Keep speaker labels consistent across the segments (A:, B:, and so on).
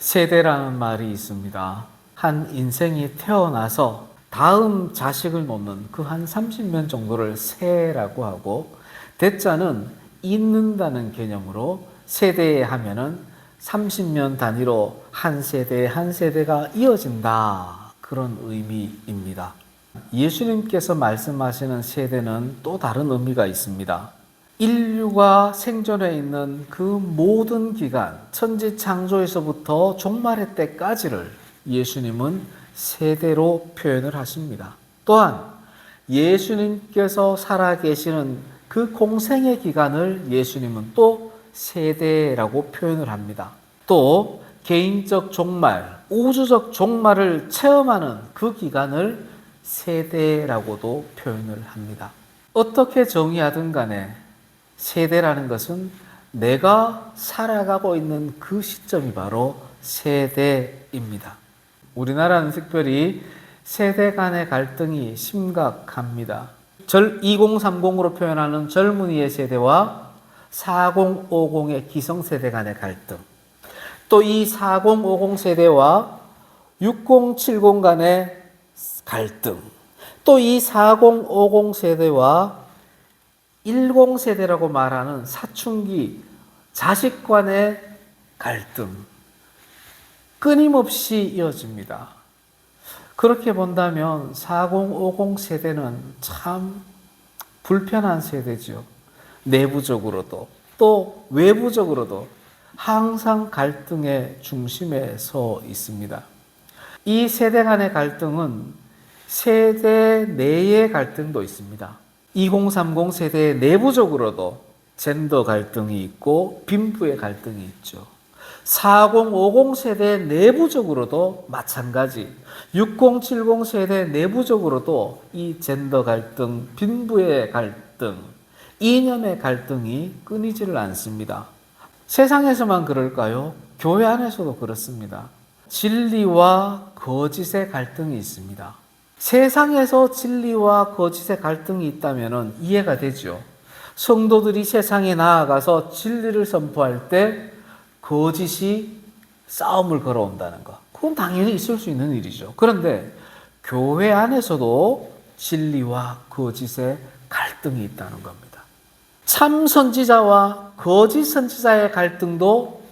A: 세대라는 말이 있습니다. 한 인생이 태어나서 다음 자식을 놓는 그 한 30년 정도를 세라고 하고, 대자는 잇는다는 개념으로 세대에 하면은 30년 단위로 한 세대 한 세대가 이어진다, 그런 의미입니다. 예수님께서 말씀하시는 세대는 또 다른 의미가 있습니다. 인류가 생존해 있는 그 모든 기간, 천지 창조에서부터 종말의 때까지를 예수님은 세대로 표현을 하십니다. 또한 예수님께서 살아계시는 그 공생의 기간을 예수님은 또 세대라고 표현을 합니다. 또 개인적 종말, 우주적 종말을 체험하는 그 기간을 세대라고도 표현을 합니다. 어떻게 정의하든 간에 세대라는 것은 내가 살아가고 있는 그 시점이 바로 세대입니다. 우리나라는 특별히 세대 간의 갈등이 심각합니다. 2030으로 표현하는 젊은이의 세대와 4050의 기성세대 간의 갈등, 또 이 4050 세대와 6070 간의 갈등, 또 이 4050 세대와 10세대라고 말하는 사춘기 자식 간의 갈등, 끊임없이 이어집니다. 그렇게 본다면 4050 세대는 참 불편한 세대죠. 내부적으로도 또 외부적으로도 항상 갈등의 중심에 서 있습니다. 이 세대 간의 갈등은 세대 내의 갈등도 있습니다. 2030 세대의 내부적으로도 젠더 갈등이 있고 빈부의 갈등이 있죠. 4050 세대 내부적으로도 마찬가지, 6070 세대 내부적으로도 이 젠더 갈등, 빈부의 갈등, 이념의 갈등이 끊이지를 않습니다. 세상에서만 그럴까요? 교회 안에서도 그렇습니다. 진리와 거짓의 갈등이 있습니다. 세상에서 진리와 거짓의 갈등이 있다면 이해가 되죠. 성도들이 세상에 나아가서 진리를 선포할 때 거짓이 싸움을 걸어온다는 것, 그건 당연히 있을 수 있는 일이죠. 그런데 교회 안에서도 진리와 거짓의 갈등이 있다는 겁니다. 참 선지자와 거짓 선지자의 갈등도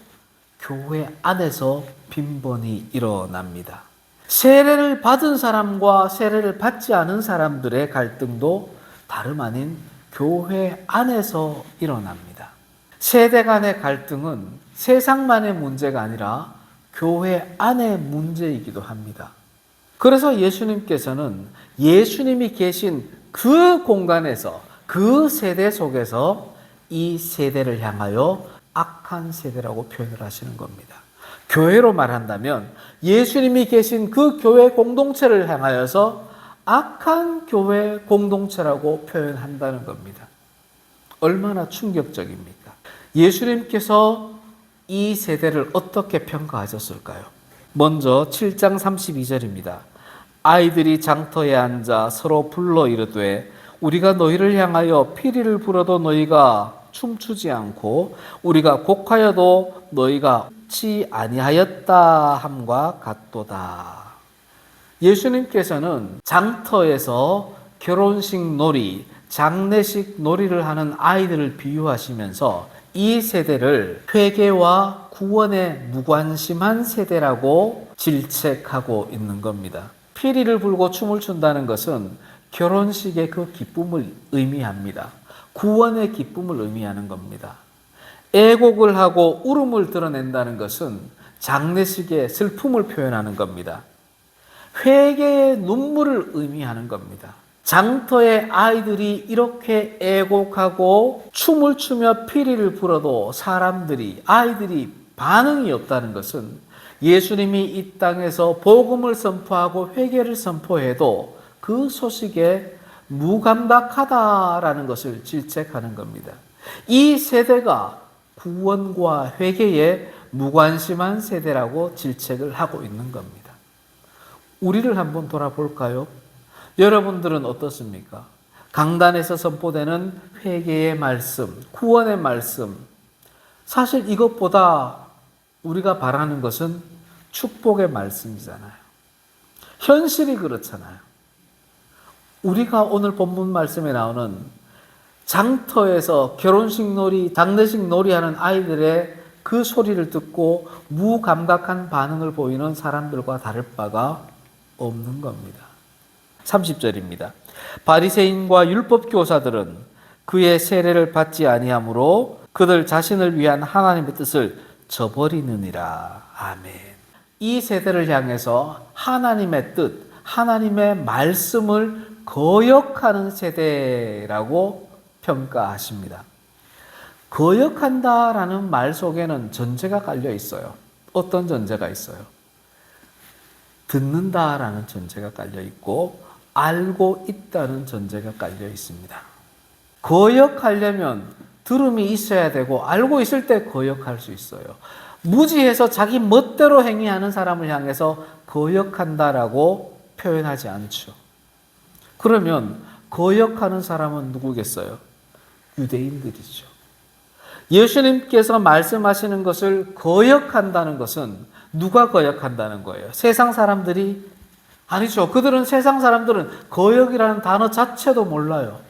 A: 교회 안에서 빈번히 일어납니다. 세례를 받은 사람과 세례를 받지 않은 사람들의 갈등도 다름 아닌 교회 안에서 일어납니다. 세대 간의 갈등은 세상만의 문제가 아니라 교회 안의 문제이기도 합니다. 그래서 예수님께서는 예수님이 계신 그 공간에서, 그 세대 속에서 이 세대를 향하여 악한 세대라고 표현을 하시는 겁니다. 교회로 말한다면 예수님이 계신 그 교회 공동체를 향하여서 악한 교회 공동체라고 표현한다는 겁니다. 얼마나 충격적입니까? 예수님께서 이 세대를 어떻게 평가하셨을까요? 먼저 7장 32절입니다. 아이들이 장터에 앉아 서로 불러 이르되 우리가 너희를 향하여 피리를 불어도 너희가 춤추지 않고 우리가 곡하여도 너희가 웃지 아니하였다 함과 같도다. 예수님께서는 장터에서 결혼식 놀이, 장례식 놀이를 하는 아이들을 비유하시면서 이 세대를 회개와 구원에 무관심한 세대라고 질책하고 있는 겁니다. 피리를 불고 춤을 춘다는 것은 결혼식의 그 기쁨을 의미합니다. 구원의 기쁨을 의미하는 겁니다. 애곡을 하고 울음을 드러낸다는 것은 장례식의 슬픔을 표현하는 겁니다. 회개의 눈물을 의미하는 겁니다. 장터의 아이들이 이렇게 애곡하고 춤을 추며 피리를 불어도 아이들이 반응이 없다는 것은 예수님이 이 땅에서 복음을 선포하고 회개를 선포해도 그 소식에 무감각하다라는 것을 질책하는 겁니다. 이 세대가 구원과 회개에 무관심한 세대라고 질책을 하고 있는 겁니다. 우리를 한번 돌아볼까요? 여러분들은 어떻습니까? 강단에서 선포되는 회개의 말씀, 구원의 말씀, 사실 이것보다 우리가 바라는 것은 축복의 말씀이잖아요. 현실이 그렇잖아요. 우리가 오늘 본문 말씀에 나오는 장터에서 결혼식 놀이, 장례식 놀이하는 아이들의 그 소리를 듣고 무감각한 반응을 보이는 사람들과 다를 바가 없는 겁니다. 30절입니다. 바리새인과 율법 교사들은 그의 세례를 받지 아니하므로 그들 자신을 위한 하나님의 뜻을 저버리느니라. 아멘. 이 세대를 향해서 하나님의 뜻, 하나님의 말씀을 거역하는 세대라고 평가하십니다. 거역한다라는 말 속에는 전제가 깔려 있어요. 어떤 전제가 있어요? 듣는다라는 전제가 깔려 있고 알고 있다는 전제가 깔려 있습니다. 거역하려면 들음이 있어야 되고 알고 있을 때 거역할 수 있어요. 무지해서 자기 멋대로 행위하는 사람을 향해서 거역한다라고 표현하지 않죠. 그러면 거역하는 사람은 누구겠어요? 유대인들이죠. 예수님께서 말씀하시는 것을 거역한다는 것은 누가 거역한다는 거예요? 세상 사람들이? 아니죠. 세상 사람들은 거역이라는 단어 자체도 몰라요.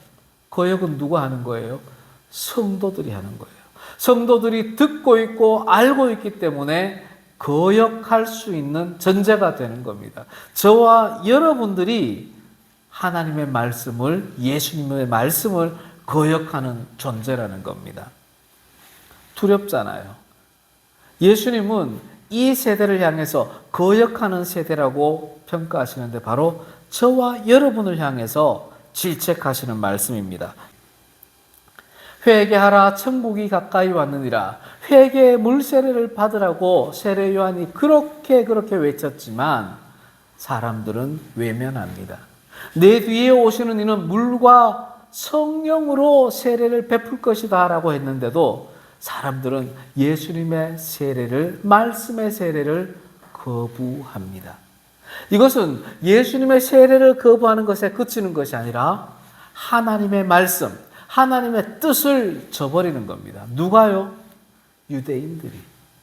A: 거역은 누가 하는 거예요? 성도들이 하는 거예요. 성도들이 듣고 있고 알고 있기 때문에 거역할 수 있는 전제가 되는 겁니다. 저와 여러분들이 하나님의 말씀을, 예수님의 말씀을 거역하는 존재라는 겁니다. 두렵잖아요. 예수님은 이 세대를 향해서 거역하는 세대라고 평가하시는데 바로 저와 여러분을 향해서 질책하시는 말씀입니다. 회개하라, 천국이 가까이 왔느니라. 회개의 물세례를 받으라고 세례 요한이 그렇게 외쳤지만 사람들은 외면합니다. 내 뒤에 오시는 이는 물과 성령으로 세례를 베풀 것이다 라고 했는데도 사람들은 예수님의 세례를, 말씀의 세례를 거부합니다. 이것은 예수님의 세례를 거부하는 것에 그치는 것이 아니라 하나님의 말씀, 하나님의 뜻을 저버리는 겁니다. 누가요? 유대인들이.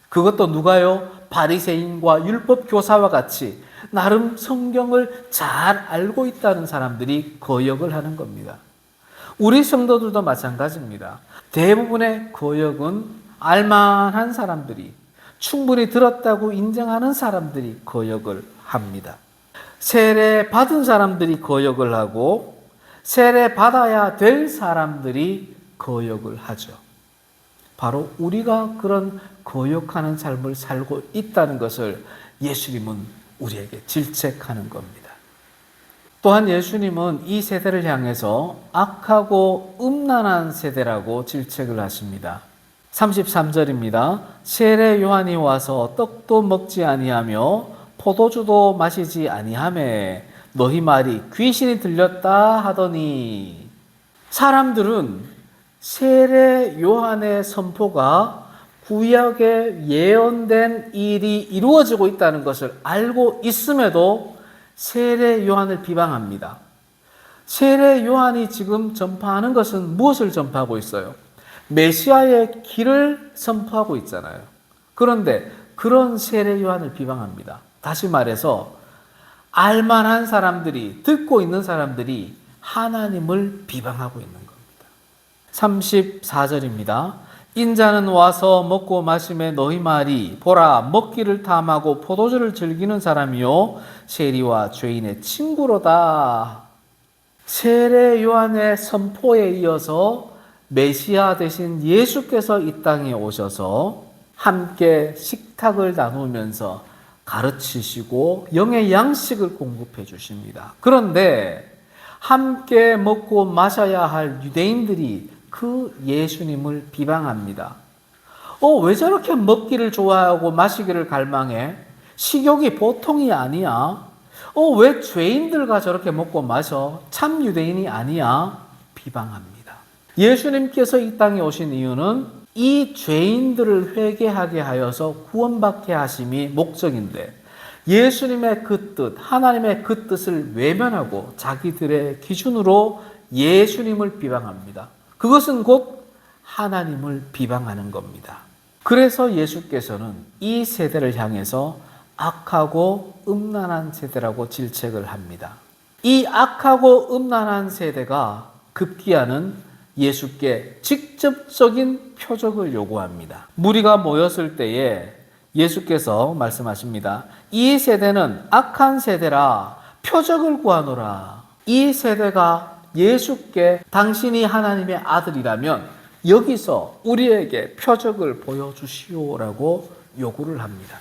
A: 그것도 누가요? 바리새인과 율법 교사와 같이 나름 성경을 잘 알고 있다는 사람들이 거역을 하는 겁니다. 우리 성도들도 마찬가지입니다. 대부분의 거역은 알만한 사람들이, 충분히 들었다고 인정하는 사람들이 거역을 합니다. 세례 받은 사람들이 거역을 하고 세례 받아야 될 사람들이 거역을 하죠. 바로 우리가 그런 거역하는 삶을 살고 있다는 것을 예수님은 우리에게 질책하는 겁니다. 또한 예수님은 이 세대를 향해서 악하고 음란한 세대라고 질책을 하십니다. 33절입니다. 세례 요한이 와서 떡도 먹지 아니하며 포도주도 마시지 아니하매 너희 말이 귀신이 들렸다 하더니. 사람들은 세례 요한의 선포가 구약에 예언된 일이 이루어지고 있다는 것을 알고 있음에도 세례 요한을 비방합니다. 세례 요한이 지금 전파하는 것은 무엇을 전파하고 있어요? 메시아의 길을 선포하고 있잖아요. 그런데 그런 세례 요한을 비방합니다. 다시 말해서 알만한 사람들이, 듣고 있는 사람들이 하나님을 비방하고 있는 겁니다. 34절입니다. 인자는 와서 먹고 마심에 너희 말이 보라 먹기를 탐하고 포도주를 즐기는 사람이요 세리와 죄인의 친구로다. 세례 요한의 선포에 이어서 메시아 되신 예수께서 이 땅에 오셔서 함께 식탁을 나누면서 가르치시고 영의 양식을 공급해 주십니다. 그런데 함께 먹고 마셔야 할 유대인들이 그 예수님을 비방합니다. 왜 저렇게 먹기를 좋아하고 마시기를 갈망해? 식욕이 보통이 아니야. 왜 죄인들과 저렇게 먹고 마셔? 참 유대인이 아니야. 비방합니다. 예수님께서 이 땅에 오신 이유는 이 죄인들을 회개하게 하여서 구원받게 하심이 목적인데 예수님의 그 뜻, 하나님의 그 뜻을 외면하고 자기들의 기준으로 예수님을 비방합니다. 그것은 곧 하나님을 비방하는 겁니다. 그래서 예수께서는 이 세대를 향해서 악하고 음란한 세대라고 질책을 합니다. 이 악하고 음란한 세대가 급기야는 예수께 직접적인 표적을 요구합니다. 무리가 모였을 때에 예수께서 말씀하십니다. 이 세대는 악한 세대라 표적을 구하노라. 이 세대가 예수께 당신이 하나님의 아들이라면 여기서 우리에게 표적을 보여주시오라고 요구를 합니다.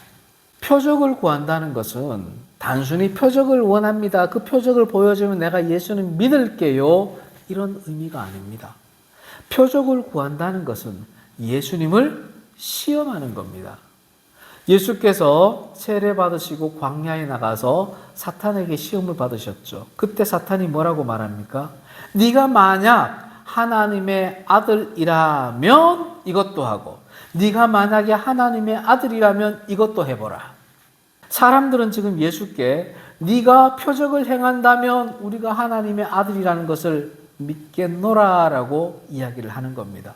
A: 표적을 구한다는 것은 단순히 표적을 원합니다. 그 표적을 보여주면 내가 예수님 믿을게요. 이런 의미가 아닙니다. 표적을 구한다는 것은 예수님을 시험하는 겁니다. 예수께서 세례 받으시고 광야에 나가서 사탄에게 시험을 받으셨죠. 그때 사탄이 뭐라고 말합니까? 네가 만약 하나님의 아들이라면 이것도 하고 네가 만약에 하나님의 아들이라면 이것도 해보라. 사람들은 지금 예수께 네가 표적을 행한다면 우리가 하나님의 아들이라는 것을 믿겠노라라고 이야기를 하는 겁니다.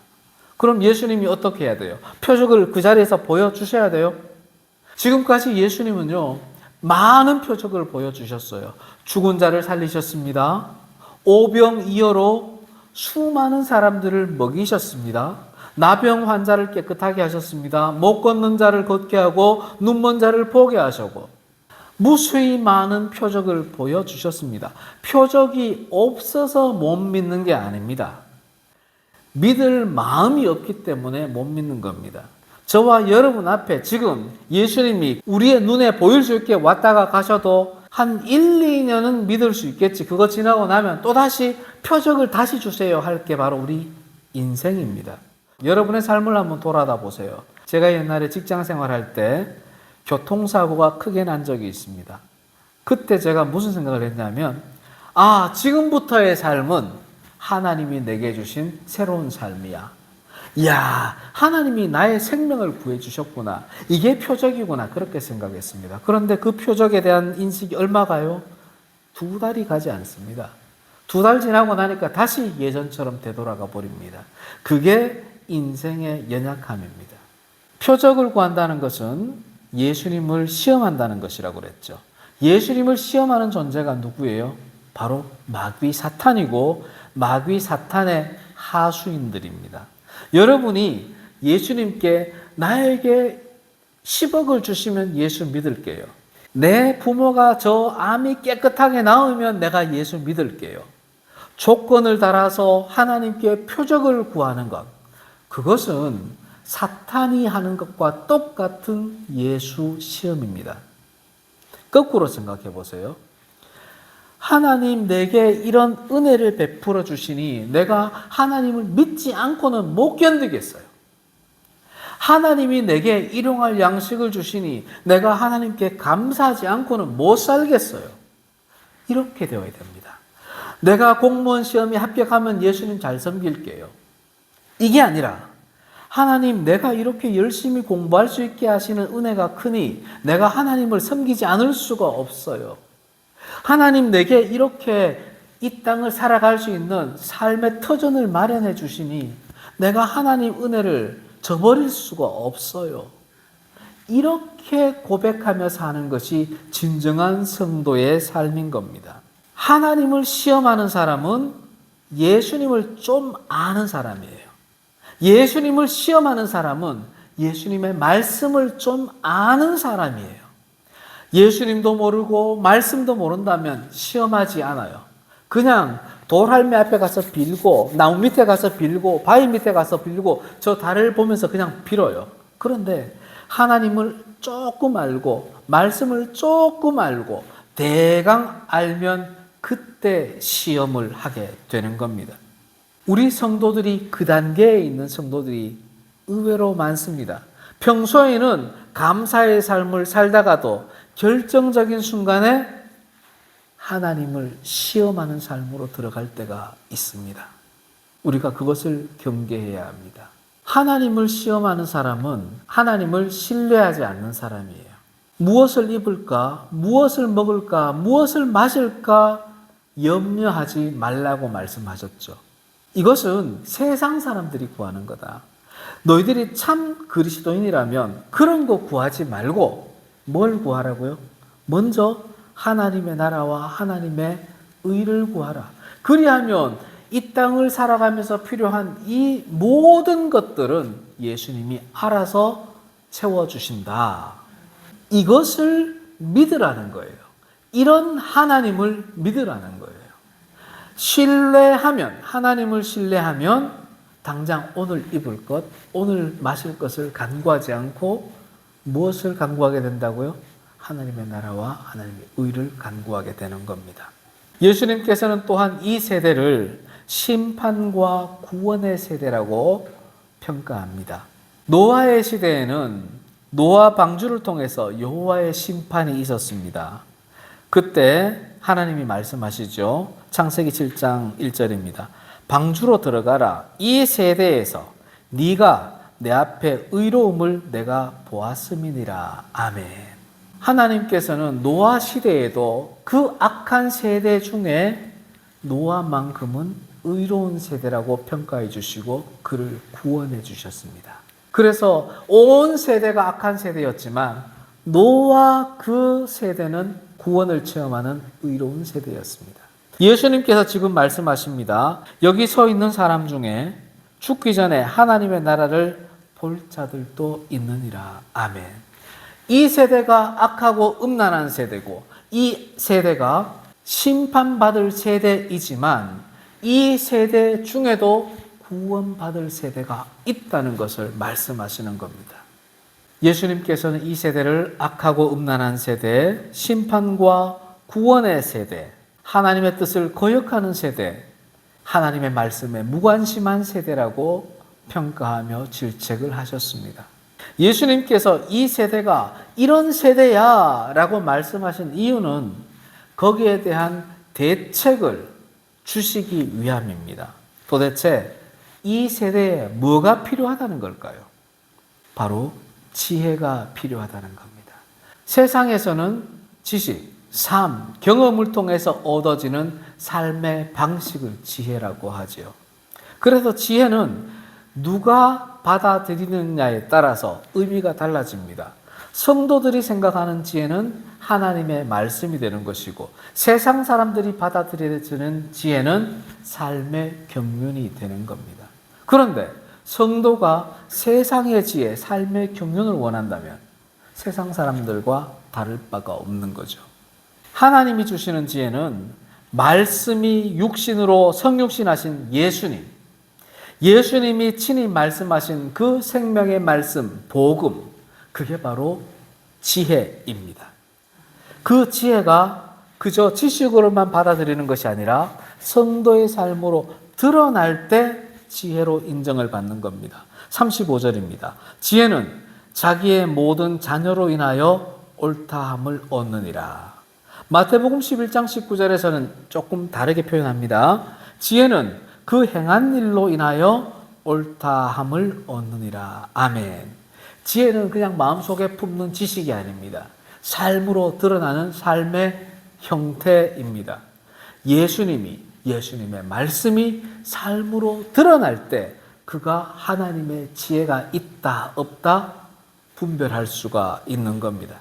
A: 그럼 예수님이 어떻게 해야 돼요? 표적을 그 자리에서 보여주셔야 돼요. 지금까지 예수님은요, 많은 표적을 보여주셨어요. 죽은 자를 살리셨습니다. 오병이어로 수많은 사람들을 먹이셨습니다. 나병 환자를 깨끗하게 하셨습니다. 못 걷는 자를 걷게 하고 눈먼 자를 보게 하시고 무수히 많은 표적을 보여주셨습니다. 표적이 없어서 못 믿는 게 아닙니다. 믿을 마음이 없기 때문에 못 믿는 겁니다. 저와 여러분 앞에 지금 예수님이 우리의 눈에 보일 수 있게 왔다가 가셔도 한 1, 2년은 믿을 수 있겠지. 그거 지나고 나면 또다시 표적을 다시 주세요 할 게 바로 우리 인생입니다. 여러분의 삶을 한번 돌아다 보세요. 제가 옛날에 직장 생활할 때 교통사고가 크게 난 적이 있습니다. 그때 제가 무슨 생각을 했냐면 지금부터의 삶은 하나님이 내게 주신 새로운 삶이야. 이야, 하나님이 나의 생명을 구해주셨구나. 이게 표적이구나. 그렇게 생각했습니다. 그런데 그 표적에 대한 인식이 얼마 가요? 2달이 가지 않습니다. 2달 지나고 나니까 다시 예전처럼 되돌아가 버립니다. 그게 인생의 연약함입니다. 표적을 구한다는 것은 예수님을 시험한다는 것이라고 그랬죠. 예수님을 시험하는 존재가 누구예요? 바로 마귀 사탄이고 마귀 사탄의 하수인들입니다. 여러분이 예수님께 나에게 10억을 주시면 예수 믿을게요. 내 부모가 저 암이 깨끗하게 나으면 내가 예수 믿을게요. 조건을 달아서 하나님께 표적을 구하는 것, 그것은 사탄이 하는 것과 똑같은 예수 시험입니다. 거꾸로 생각해 보세요. 하나님 내게 이런 은혜를 베풀어 주시니 내가 하나님을 믿지 않고는 못 견디겠어요. 하나님이 내게 일용할 양식을 주시니 내가 하나님께 감사하지 않고는 못 살겠어요. 이렇게 되어야 됩니다. 내가 공무원 시험에 합격하면 예수님 잘 섬길게요. 이게 아니라 하나님 내가 이렇게 열심히 공부할 수 있게 하시는 은혜가 크니 내가 하나님을 섬기지 않을 수가 없어요. 하나님 내게 이렇게 이 땅을 살아갈 수 있는 삶의 터전을 마련해 주시니 내가 하나님 은혜를 저버릴 수가 없어요. 이렇게 고백하며 사는 것이 진정한 성도의 삶인 겁니다. 하나님을 시험하는 사람은 예수님을 좀 아는 사람이에요. 예수님을 시험하는 사람은 예수님의 말씀을 좀 아는 사람이에요. 예수님도 모르고 말씀도 모른다면 시험하지 않아요. 그냥 돌할매 앞에 가서 빌고 나무 밑에 가서 빌고 바위 밑에 가서 빌고 저 달을 보면서 그냥 빌어요. 그런데 하나님을 조금 알고 말씀을 조금 알고 대강 알면 그때 시험을 하게 되는 겁니다. 우리 성도들이 그 단계에 있는 성도들이 의외로 많습니다. 평소에는 감사의 삶을 살다가도 결정적인 순간에 하나님을 시험하는 삶으로 들어갈 때가 있습니다. 우리가 그것을 경계해야 합니다. 하나님을 시험하는 사람은 하나님을 신뢰하지 않는 사람이에요. 무엇을 입을까, 무엇을 먹을까, 무엇을 마실까 염려하지 말라고 말씀하셨죠. 이것은 세상 사람들이 구하는 거다. 너희들이 참 그리스도인이라면 그런 거 구하지 말고 뭘 구하라고요? 먼저 하나님의 나라와 하나님의 의를 구하라. 그리하면 이 땅을 살아가면서 필요한 이 모든 것들은 예수님이 알아서 채워주신다. 이것을 믿으라는 거예요. 이런 하나님을 믿으라는 거예요. 신뢰하면, 하나님을 신뢰하면 당장 오늘 입을 것, 오늘 마실 것을 간구하지 않고 무엇을 간구하게 된다고요? 하나님의 나라와 하나님의 의를 간구하게 되는 겁니다. 예수님께서는 또한 이 세대를 심판과 구원의 세대라고 평가합니다. 노아의 시대에는 노아 방주를 통해서 여호와의 심판이 있었습니다. 그때 하나님이 말씀하시죠. 창세기 7장 1절입니다. 방주로 들어가라. 이 세대에서 네가 내 앞에 의로움을 내가 보았음이니라. 아멘. 하나님께서는 노아 시대에도 그 악한 세대 중에 노아만큼은 의로운 세대라고 평가해 주시고 그를 구원해 주셨습니다. 그래서 온 세대가 악한 세대였지만 노아 그 세대는 구원을 체험하는 의로운 세대였습니다. 예수님께서 지금 말씀하십니다. 여기 서 있는 사람 중에 죽기 전에 하나님의 나라를 볼 자들도 있느니라. 아멘. 이 세대가 악하고 음란한 세대고 이 세대가 심판받을 세대이지만 이 세대 중에도 구원받을 세대가 있다는 것을 말씀하시는 겁니다. 예수님께서는 이 세대를 악하고 음란한 세대, 심판과 구원의 세대, 하나님의 뜻을 거역하는 세대, 하나님의 말씀에 무관심한 세대라고 평가하며 질책을 하셨습니다. 예수님께서 이 세대가 이런 세대야 라고 말씀하신 이유는 거기에 대한 대책을 주시기 위함입니다. 도대체 이 세대에 뭐가 필요하다는 걸까요? 바로 지혜가 필요하다는 겁니다. 세상에서는 지식, 삶, 경험을 통해서 얻어지는 삶의 방식을 지혜라고 하죠. 그래서 지혜는 누가 받아들이느냐에 따라서 의미가 달라집니다. 성도들이 생각하는 지혜는 하나님의 말씀이 되는 것이고 세상 사람들이 받아들여지는 지혜는 삶의 경륜이 되는 겁니다. 그런데 성도가 세상의 지혜, 삶의 경륜을 원한다면 세상 사람들과 다를 바가 없는 거죠. 하나님이 주시는 지혜는 말씀이 육신으로 성육신하신 예수님, 예수님이 친히 말씀하신 그 생명의 말씀, 복음, 그게 바로 지혜입니다. 그 지혜가 그저 지식으로만 받아들이는 것이 아니라 성도의 삶으로 드러날 때 지혜로 인정을 받는 겁니다. 35절입니다. 지혜는 자기의 모든 자녀로 인하여 옳다함을 얻느니라. 마태복음 11장 19절에서는 조금 다르게 표현합니다. 지혜는 그 행한 일로 인하여 옳다함을 얻느니라. 아멘. 지혜는 그냥 마음속에 품는 지식이 아닙니다. 삶으로 드러나는 삶의 형태입니다. 예수님의 말씀이 삶으로 드러날 때 그가 하나님의 지혜가 있다 없다 분별할 수가 있는 겁니다.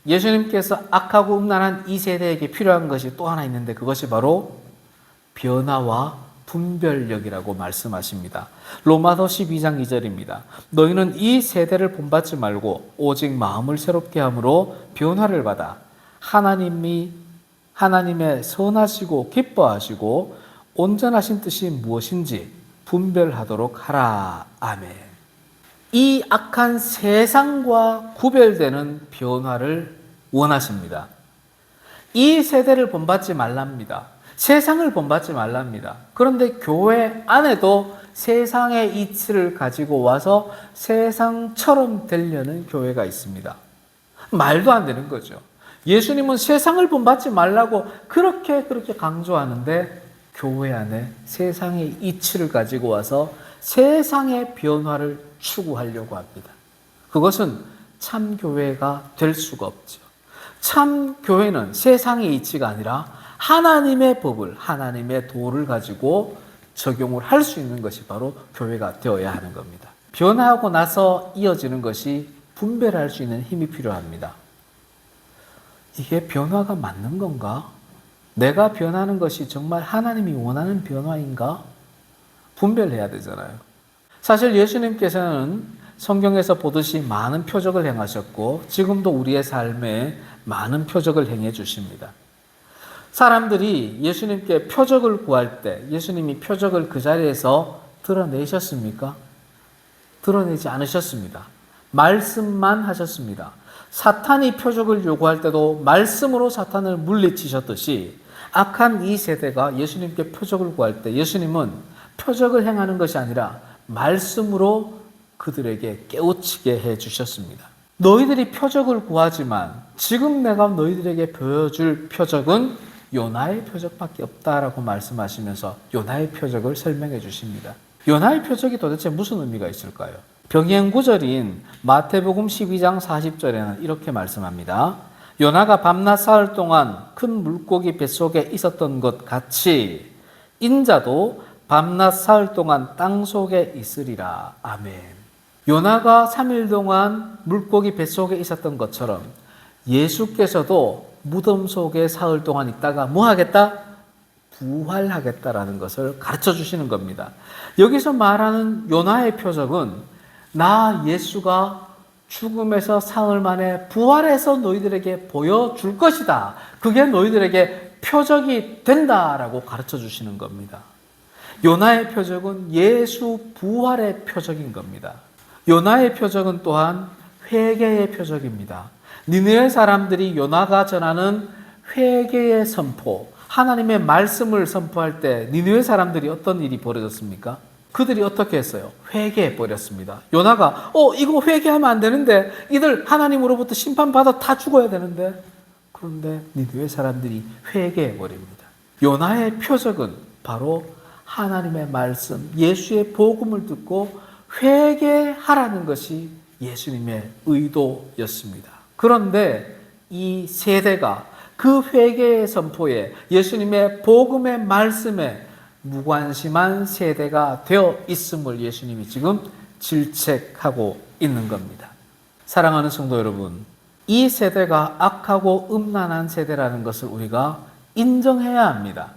A: 예수님께서 악하고 음란한 이 세대에게 필요한 것이 또 하나 있는데 그것이 바로 변화와 분별력이라고 말씀하십니다. 로마서 12장 2절입니다. 너희는 이 세대를 본받지 말고 오직 마음을 새롭게 함으로 변화를 받아 하나님의 선하시고 기뻐하시고 온전하신 뜻이 무엇인지 분별하도록 하라. 아멘. 이 악한 세상과 구별되는 변화를 원하십니다. 이 세대를 본받지 말랍니다. 세상을 본받지 말랍니다. 그런데 교회 안에도 세상의 이치를 가지고 와서 세상처럼 되려는 교회가 있습니다. 말도 안 되는 거죠. 예수님은 세상을 본받지 말라고 그렇게 강조하는데 교회 안에 세상의 이치를 가지고 와서 세상의 변화를 추구하려고 합니다. 그것은 참 교회가 될 수가 없죠. 참 교회는 세상의 이치가 아니라 하나님의 법을, 하나님의 도를 가지고 적용을 할 수 있는 것이 바로 교회가 되어야 하는 겁니다. 변화하고 나서 이어지는 것이 분별할 수 있는 힘이 필요합니다. 이게 변화가 맞는 건가? 내가 변하는 것이 정말 하나님이 원하는 변화인가? 분별해야 되잖아요. 사실 예수님께서는 성경에서 보듯이 많은 표적을 행하셨고 지금도 우리의 삶에 많은 표적을 행해 주십니다. 사람들이 예수님께 표적을 구할 때 예수님이 표적을 그 자리에서 드러내셨습니까? 드러내지 않으셨습니다. 말씀만 하셨습니다. 사탄이 표적을 요구할 때도 말씀으로 사탄을 물리치셨듯이 악한 이 세대가 예수님께 표적을 구할 때 예수님은 표적을 행하는 것이 아니라 말씀으로 그들에게 깨우치게 해 주셨습니다. 너희들이 표적을 구하지만 지금 내가 너희들에게 보여줄 표적은 요나의 표적밖에 없다라고 말씀하시면서 요나의 표적을 설명해 주십니다. 요나의 표적이 도대체 무슨 의미가 있을까요? 병행 구절인 마태복음 12장 40절에는 이렇게 말씀합니다. 요나가 밤낮 사흘 동안 큰 물고기 뱃속에 있었던 것 같이 인자도 밤낮 사흘 동안 땅속에 있으리라. 아멘. 요나가 3일 동안 물고기 뱃속에 있었던 것처럼 예수께서도 무덤 속에 사흘 동안 있다가 뭐 하겠다? 부활하겠다라는 것을 가르쳐 주시는 겁니다. 여기서 말하는 요나의 표적은 나 예수가 죽음에서 사흘 만에 부활해서 너희들에게 보여줄 것이다. 그게 너희들에게 표적이 된다라고 가르쳐 주시는 겁니다. 요나의 표적은 예수 부활의 표적인 겁니다. 요나의 표적은 또한 회개의 표적입니다. 니느웨 사람들이 요나가 전하는 회개의 선포, 하나님의 말씀을 선포할 때 니느웨 사람들이 어떤 일이 벌어졌습니까? 그들이 어떻게 했어요? 회개해 버렸습니다. 요나가 이거 회개하면 안 되는데 이들 하나님으로부터 심판받아 다 죽어야 되는데 그런데 니느웨 사람들이 회개해 버립니다. 요나의 표적은 바로 하나님의 말씀, 예수의 복음을 듣고 회개하라는 것이 예수님의 의도였습니다. 그런데 이 세대가 그 회개의 선포에 예수님의 복음의 말씀에 무관심한 세대가 되어 있음을 예수님이 지금 질책하고 있는 겁니다. 사랑하는 성도 여러분, 이 세대가 악하고 음란한 세대라는 것을 우리가 인정해야 합니다.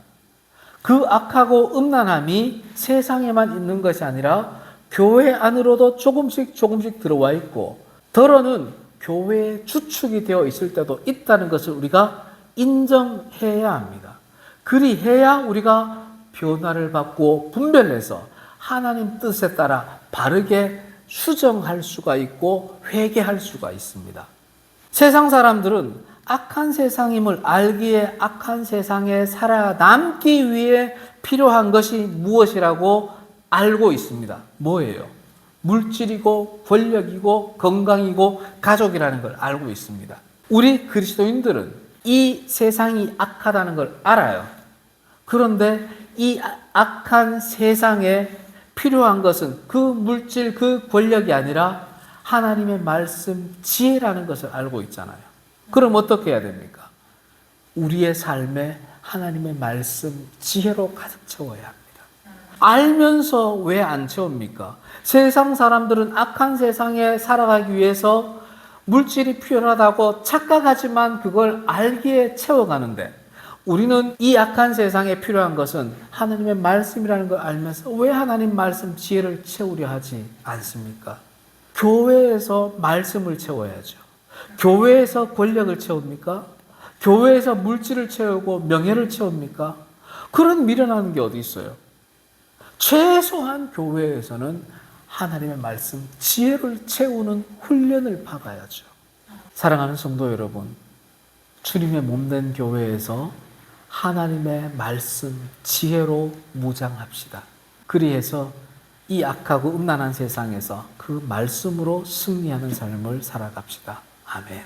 A: 그 악하고 음란함이 세상에만 있는 것이 아니라 교회 안으로도 조금씩 들어와 있고 더러는 교회의 주축이 되어 있을 때도 있다는 것을 우리가 인정해야 합니다. 그리해야 우리가 변화를 받고 분별해서 하나님 뜻에 따라 바르게 수정할 수가 있고 회개할 수가 있습니다. 세상 사람들은 악한 세상임을 알기에 악한 세상에 살아남기 위해 필요한 것이 무엇이라고 알고 있습니다. 뭐예요? 물질이고 권력이고 건강이고 가족이라는 걸 알고 있습니다. 우리 그리스도인들은 이 세상이 악하다는 걸 알아요. 그런데 이 악한 세상에 필요한 것은 그 물질, 그 권력이 아니라 하나님의 말씀, 지혜라는 것을 알고 있잖아요. 그럼 어떻게 해야 됩니까? 우리의 삶에 하나님의 말씀, 지혜로 가득 채워야 합니다. 알면서 왜 안 채웁니까? 세상 사람들은 악한 세상에 살아가기 위해서 물질이 필요하다고 착각하지만 그걸 알기에 채워가는데 우리는 이 악한 세상에 필요한 것은 하나님의 말씀이라는 걸 알면서 왜 하나님 말씀 지혜를 채우려 하지 않습니까? 교회에서 말씀을 채워야죠. 교회에서 권력을 채웁니까? 교회에서 물질을 채우고 명예를 채웁니까? 그런 미련한 게 어디 있어요? 최소한 교회에서는 하나님의 말씀, 지혜를 채우는 훈련을 받아야죠. 사랑하는 성도 여러분, 주님의 몸된 교회에서 하나님의 말씀, 지혜로 무장합시다. 그리해서 이 악하고 음란한 세상에서 그 말씀으로 승리하는 삶을 살아갑시다. 아멘.